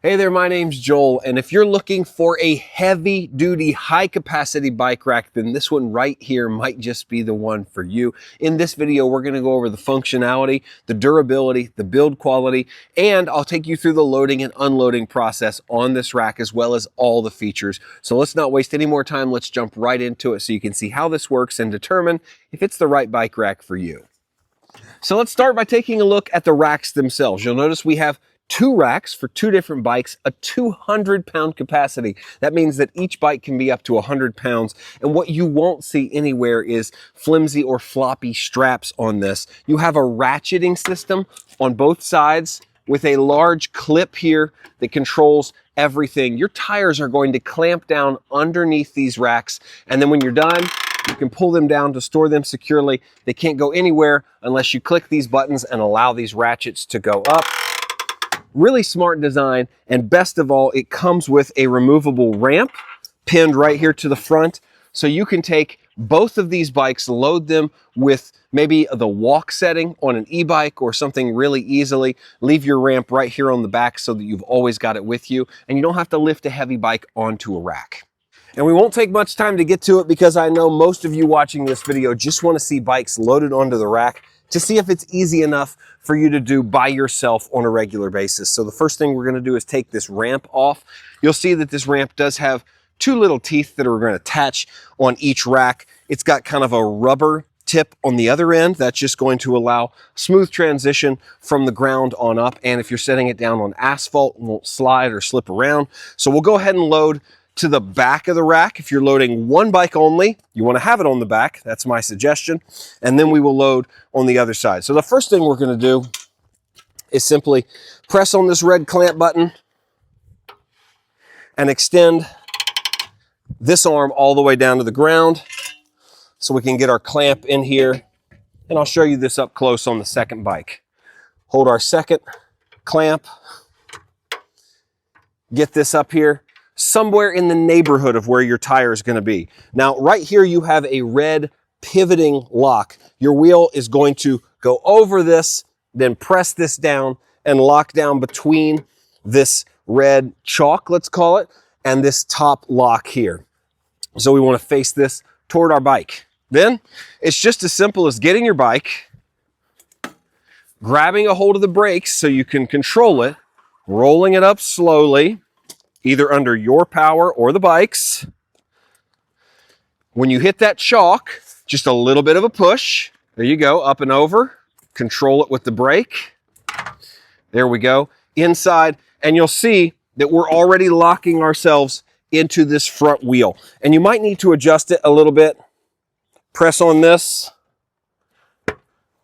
Hey there, my name's Joel, and if you're looking for a heavy-duty, high-capacity bike rack, then this one right here might just be the one for you. In this video, we're going to go over the functionality, the durability, the build quality, and I'll take you through the loading and unloading process on this rack, as well as all the features. So let's not waste any more time. Let's jump right into it so you can see how this works and determine if it's the right bike rack for you. So let's start by taking a look at the racks themselves. You'll notice we have two racks for two different bikes, a 200-pound capacity. That means that each bike can be up to 100 pounds. And what you won't see anywhere is flimsy or floppy straps on this. You have a ratcheting system on both sides with a large clip here that controls everything. Your tires are going to clamp down underneath these racks, and then when you're done, you can pull them down to store them securely. They can't go anywhere unless you click these buttons and allow these ratchets to go up. Really smart design, and best of all, it comes with a removable ramp pinned right here to the front, so you can take both of these bikes, load them with maybe the walk setting on an e-bike or something really easily, leave your ramp right here on the back so that you've always got it with you, and you don't have to lift a heavy bike onto a rack. And we won't take much time to get to it because I know most of you watching this video just want to see bikes loaded onto the rack to see if it's easy enough for you to do by yourself on a regular basis. So the first thing we're going to do is take this ramp off. You'll see that this ramp does have two little teeth that are going to attach on each rack. It's got kind of a rubber tip on the other end. That's just going to allow smooth transition from the ground on up. And if you're setting it down on asphalt, it won't slide or slip around. So we'll go ahead and load to the back of the rack. If you're loading one bike only, you want to have it on the back. That's my suggestion. And then we will load on the other side. So the first thing we're going to do is simply press on this red clamp button and extend this arm all the way down to the ground so we can get our clamp in here. And I'll show you this up close on the second bike. Hold our second clamp, get this up here somewhere in the neighborhood of where your tire is going to be. Now, right here, you have a red pivoting lock. Your wheel is going to go over this, then press this down and lock down between this red chalk, let's call it, and this top lock here. So we want to face this toward our bike. Then it's just as simple as getting your bike, grabbing a hold of the brakes so you can control it, rolling it up slowly, either under your power or the bike's. When you hit that chalk, just a little bit of a push. There you go, up and over. Control it with the brake. There we go, inside. And you'll see that we're already locking ourselves into this front wheel. And you might need to adjust it a little bit. Press on this,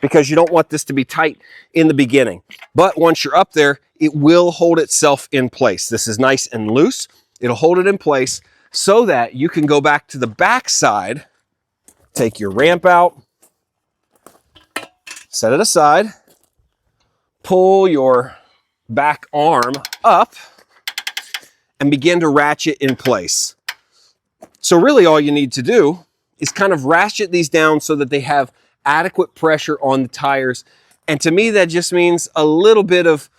because you don't want this to be tight in the beginning. But once you're up there, it will hold itself in place. This is nice and loose. It'll hold it in place so that you can go back to the back side, take your ramp out, set it aside, pull your back arm up, and begin to ratchet in place. So really all you need to do is kind of ratchet these down so that they have adequate pressure on the tires. And to me, that just means a little bit of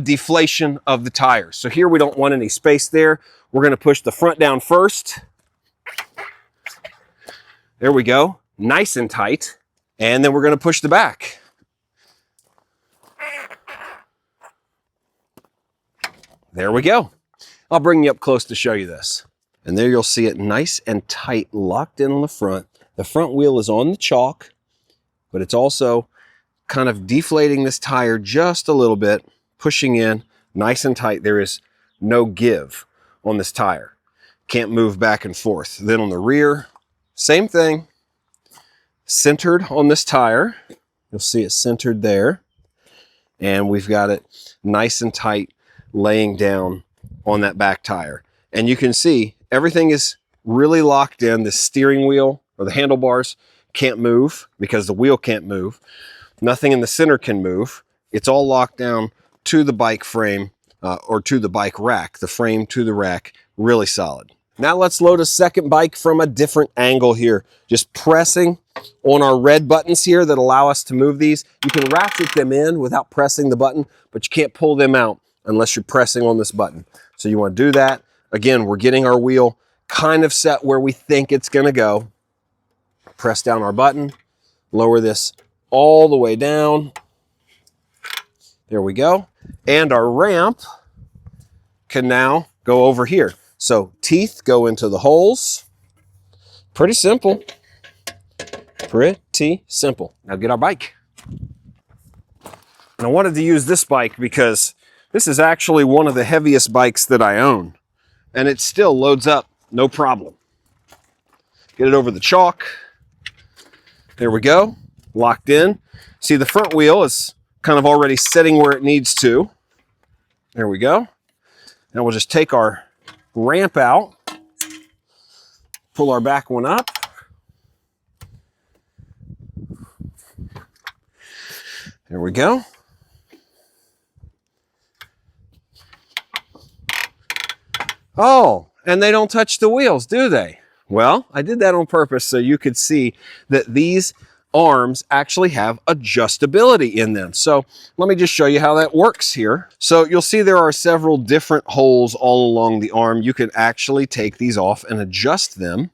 deflation of the tires. So here we don't want any space there. We're going to push the front down first. There we go, nice and tight. And then we're going to push the back. There we go. I'll bring you up close to show you this. And there you'll see it nice and tight, locked in on the front. The front wheel is on the chalk, but it's also kind of deflating this tire just a little bit, pushing in nice and tight. There is no give on this tire. Can't move back and forth. Then on the rear, same thing. Centered on this tire. You'll see it centered there. And we've got it nice and tight laying down on that back tire. And you can see everything is really locked in. The steering wheel or the handlebars can't move because the wheel can't move. Nothing in the center can move. It's all locked down to the bike frame or to the bike rack, the frame to the rack, really solid. Now let's load a second bike from a different angle here. Just pressing on our red buttons here that allow us to move these. You can ratchet them in without pressing the button, but you can't pull them out unless you're pressing on this button. So you want to do that. Again, we're getting our wheel kind of set where we think it's going to go. Press down our button, lower this all the way down. There we go. And our ramp can now go over here. So teeth go into the holes. Pretty simple. Pretty simple. Now get our bike. And I wanted to use this bike because this is actually one of the heaviest bikes that I own. And it still loads up, no problem. Get it over the chalk. There we go. Locked in. See, the front wheel is kind of already sitting where it needs to. There we go. Now we'll just take our ramp out, pull our back one up. There we go. Oh, and they don't touch the wheels, do they? Well, I did that on purpose so you could see that these arms actually have adjustability in them. So let me just show you how that works here. So you'll see there are several different holes all along the arm. You can actually take these off and adjust them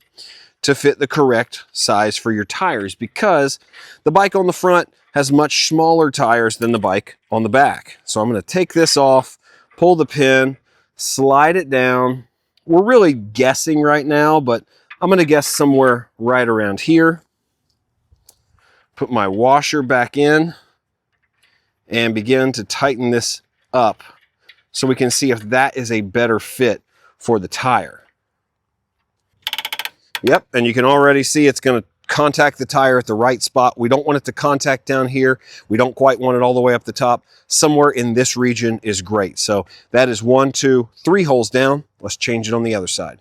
to fit the correct size for your tires, because the bike on the front has much smaller tires than the bike on the back. So I'm going to take this off, pull the pin, slide it down. We're really guessing right now, but I'm going to guess somewhere right around here. Put my washer back in and begin to tighten this up so we can see if that is a better fit for the tire. Yep, and you can already see it's going to contact the tire at the right spot. We don't want it to contact down here. We don't quite want it all the way up the top. Somewhere in this region is great. So that is 1, 2, 3 holes down. Let's change it on the other side.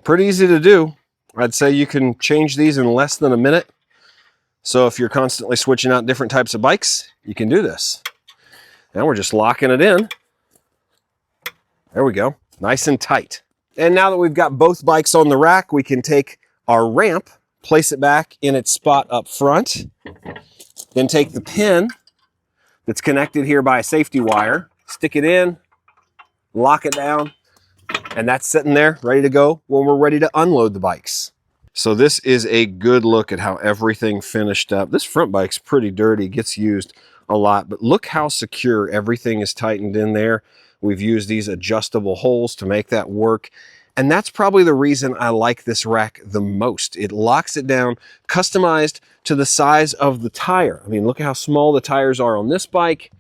Pretty easy to do. I'd say you can change these in less than a minute. So if you're constantly switching out different types of bikes, you can do this. Now we're just locking it in. There we go. Nice and tight. And now that we've got both bikes on the rack, we can take our ramp, place it back in its spot up front, then take the pin that's connected here by a safety wire, stick it in, lock it down, and that's sitting there ready to go when we're ready to unload the bikes. So this is a good look at how everything finished up. This front bike's pretty dirty, gets used a lot, but look how secure everything is tightened in there. We've used these adjustable holes to make that work. And that's probably the reason I like this rack the most. It locks it down, customized to the size of the tire. I mean, look at how small the tires are on this bike,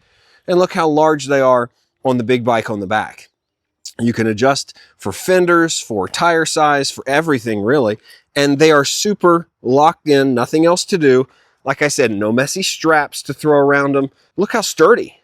and look how large they are on the big bike on the back. You can adjust for fenders, for tire size, for everything really. And they are super locked in, nothing else to do. Like I said, no messy straps to throw around them. Look how sturdy.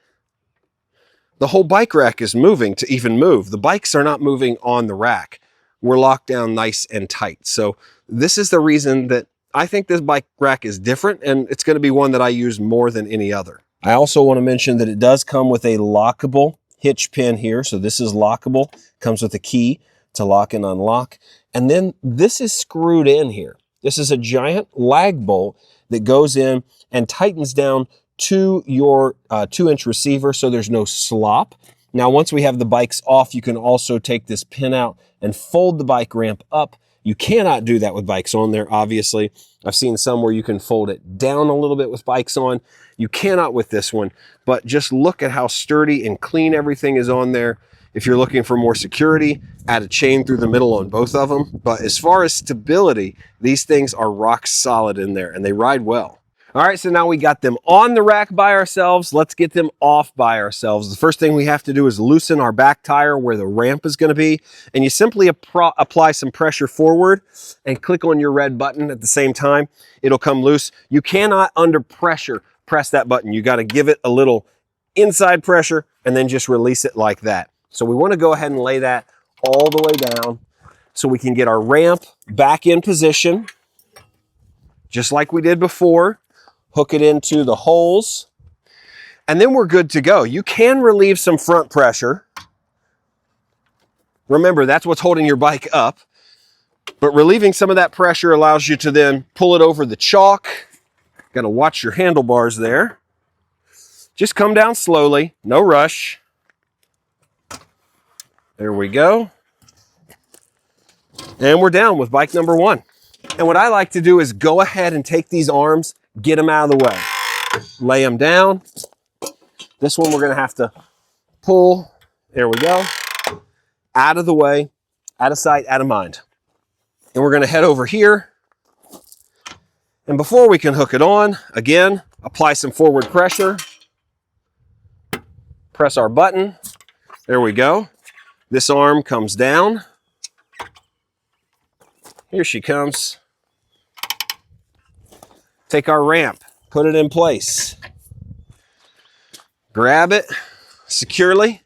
The whole bike rack is moving to even move. The bikes are not moving on the rack. We're locked down nice and tight. So this is the reason that I think this bike rack is different, and it's going to be one that I use more than any other. I also want to mention that it does come with a lockable hitch pin here. So this is lockable, comes with a key to lock and unlock. And then this is screwed in here. This is a giant lag bolt that goes in and tightens down to your 2-inch receiver so there's no slop. Now, once we have the bikes off, you can also take this pin out and fold the bike ramp up. You cannot do that with bikes on there, obviously. I've seen some where you can fold it down a little bit with bikes on. You cannot with this one, but just look at how sturdy and clean everything is on there. If you're looking for more security, add a chain through the middle on both of them. But as far as stability, these things are rock solid in there and they ride well. All right, so now we got them on the rack by ourselves. Let's get them off by ourselves. The first thing we have to do is loosen our back tire where the ramp is going to be. And you simply apply some pressure forward and click on your red button at the same time. It'll come loose. You cannot, under pressure, press that button. You got to give it a little inside pressure and then just release it like that. So we want to go ahead and lay that all the way down so we can get our ramp back in position, just like we did before. Hook it into the holes, and then we're good to go. You can relieve some front pressure. Remember, that's what's holding your bike up. But relieving some of that pressure allows you to then pull it over the chalk. Got to watch your handlebars there. Just come down slowly, no rush. There we go. And we're down with bike number 1. And what I like to do is go ahead and take these arms, get them out of the way. Lay them down. This one we're going to have to pull. There we go. Out of the way, out of sight, out of mind. And we're going to head over here. And before we can hook it on, again, apply some forward pressure. Press our button. There we go. This arm comes down. Here she comes. Take our ramp, put it in place. Grab it securely.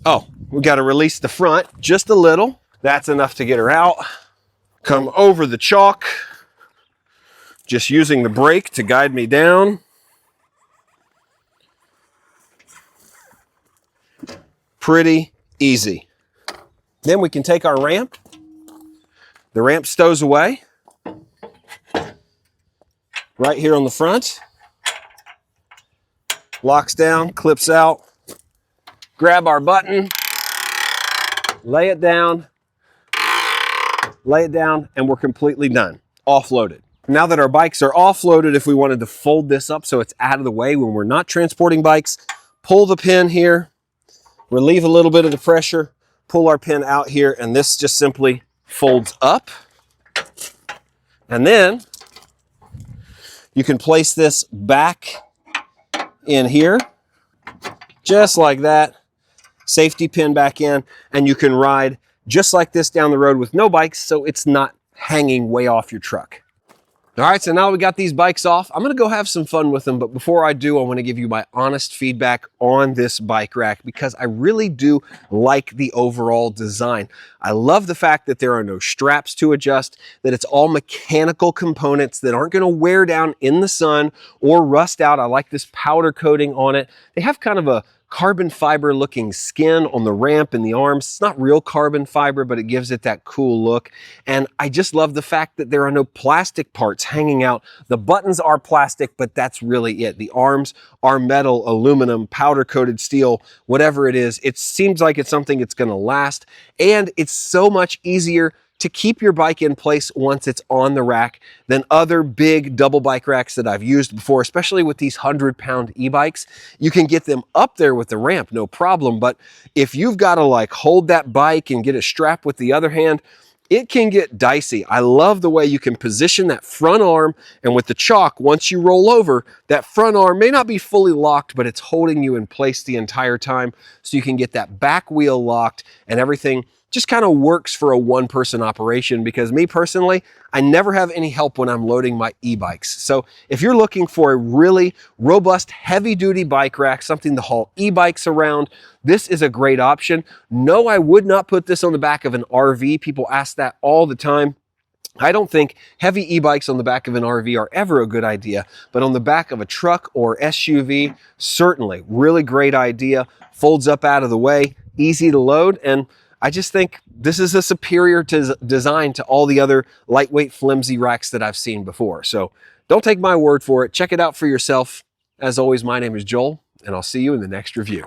Oh, we got to release the front just a little. That's enough to get her out. Come over the chalk. Just using the brake to guide me down. Pretty easy. Then we can take our ramp. The ramp stows away. Right here on the front. Locks down, clips out. Grab our button. Lay it down. Lay it down, and we're completely done. Offloaded. Now that our bikes are offloaded, if we wanted to fold this up so it's out of the way when we're not transporting bikes, pull the pin here, relieve a little bit of the pressure, pull our pin out here, and this just simply folds up. And then you can place this back in here, just like that. Safety pin back in, and you can ride just like this down the road with no bikes, so it's not hanging way off your truck. All right, so now we got these bikes off. I'm gonna go have some fun with them, but before I do, I wanna give you my honest feedback on this bike rack because I really do like the overall design. I love the fact that there are no straps to adjust, that it's all mechanical components that aren't gonna wear down in the sun or rust out. I like this powder coating on it. They have kind of a carbon fiber looking skin on the ramp and the arms. It's not real carbon fiber, but it gives it that cool look. And I just love the fact that there are no plastic parts hanging out. The buttons are plastic, but that's really it. The arms are metal, aluminum, powder coated steel, whatever it is. It seems like it's something that's going to last, and it's so much easier to keep your bike in place once it's on the rack than other big double bike racks that I've used before, especially with these 100-pound e-bikes. You can get them up there with the ramp, no problem, but if you've got to like hold that bike and get a strap with the other hand, it can get dicey. I love the way you can position that front arm, and with the chalk, once you roll over, that front arm may not be fully locked, but it's holding you in place the entire time, so you can get that back wheel locked and everything just kind of works for a one-person operation, because me personally, I never have any help when I'm loading my e-bikes. So if you're looking for a really robust, heavy-duty bike rack, something to haul e-bikes around, this is a great option. No, I would not put this on the back of an RV. People ask that all the time. I don't think heavy e-bikes on the back of an RV are ever a good idea, but on the back of a truck or SUV, certainly, really great idea. Folds up out of the way, easy to load, and I just think this is a superior design to all the other lightweight, flimsy racks that I've seen before. So don't take my word for it. Check it out for yourself. As always, my name is Joel, and I'll see you in the next review.